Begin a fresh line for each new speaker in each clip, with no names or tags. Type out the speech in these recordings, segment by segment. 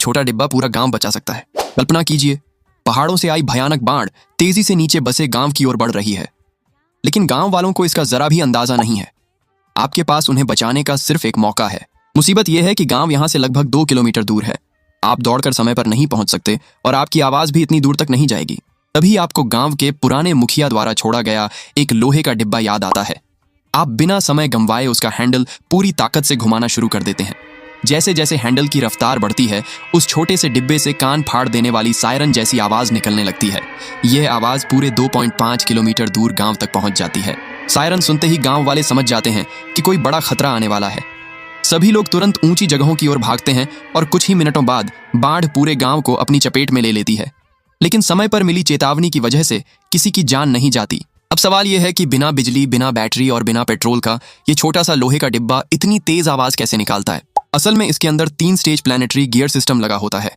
छोटा डिब्बा पूरा गांव बचा सकता है। कल्पना कीजिए, पहाड़ों से आई भयानक बाढ़ तेजी से नीचे बसे गांव की ओर बढ़ रही है, लेकिन गांव वालों को इसका जरा भी अंदाजा नहीं है। आपके पास उन्हें बचाने का सिर्फ एक मौका है। मुसीबत यह है कि गांव यहां से लगभग 2 किलोमीटर दूर है। आप दौड़कर समय पर नहीं पहुंच सकते और आपकी आवाज भी इतनी दूर तक नहीं जाएगी। तभी आपको गांव के पुराने मुखिया द्वारा छोड़ा गया एक लोहे का डिब्बा याद आता है। आप बिना समय गंवाए उसका हैंडल पूरी ताकत से घुमाना शुरू कर देते हैं। जैसे जैसे हैंडल की रफ्तार बढ़ती है, उस छोटे से डिब्बे से कान फाड़ देने वाली सायरन जैसी आवाज निकलने लगती है। यह आवाज पूरे 2.5 किलोमीटर दूर गांव तक पहुंच जाती है। सायरन सुनते ही गांव वाले समझ जाते हैं कि कोई बड़ा खतरा आने वाला है। सभी लोग तुरंत ऊंची जगहों की ओर भागते हैं और कुछ ही मिनटों बाद बाढ़ पूरे गांव को अपनी चपेट में ले लेती है। लेकिन समय पर मिली चेतावनी की वजह से किसी की जान नहीं जाती। अब सवाल यह है कि बिना बिजली, बिना बैटरी और बिना पेट्रोल का ये छोटा सा लोहे का डिब्बा इतनी तेज आवाज कैसे निकालता है? असल में इसके अंदर 3 स्टेज प्लैनेटरी गियर सिस्टम लगा होता है।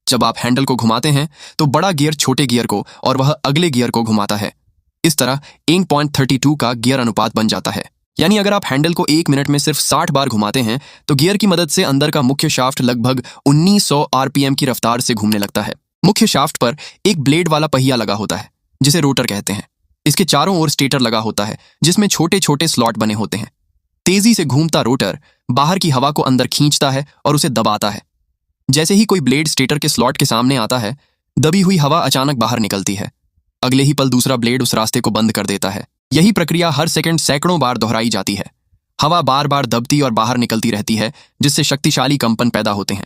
जब आप हैंडल को घुमाते हैं तो बड़ा गियर छोटे गियर को और वह अगले गियर को घुमाता है। इस तरह 1.32 का गियर अनुपात बन जाता है। यानी अगर आप हैंडल को 1 मिनट में सिर्फ 60 बार घुमाते हैं तो गियर की मदद से अंदर का मुख्य शाफ्ट लगभग 1900 आरपीएम की रफ्तार से घूमने लगता है। मुख्य शाफ्ट पर एक ब्लेड वाला पहिया लगा होता है जिसे रोटर कहते हैं। इसके चारों ओर स्टेटर लगा होता है जिसमें छोटे छोटे स्लॉट बने होते हैं। तेजी से घूमता रोटर बाहर की हवा को अंदर खींचता है और उसे दबाता है। जैसे ही कोई ब्लेड स्टेटर के स्लॉट के सामने आता है, दबी हुई हवा अचानक बाहर निकलती है। अगले ही पल दूसरा ब्लेड उस रास्ते को बंद कर देता है। यही प्रक्रिया हर सेकंड सैकड़ों बार दोहराई जाती है। हवा बार बार दबती और बाहर निकलती रहती है, जिससे शक्तिशाली कंपन पैदा होते हैं।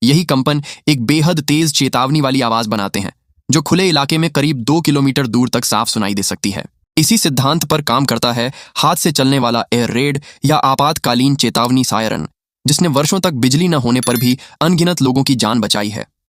यही कंपन एक बेहद तेज चेतावनी वाली आवाज बनाते हैं जो खुले इलाके में करीब 2 किलोमीटर दूर तक साफ सुनाई दे सकती है। इसी सिद्धांत पर काम करता है हाथ से चलने वाला एयर रेड या आपातकालीन चेतावनी सायरन, जिसने वर्षों तक बिजली न होने पर भी अनगिनत लोगों की जान बचाई है।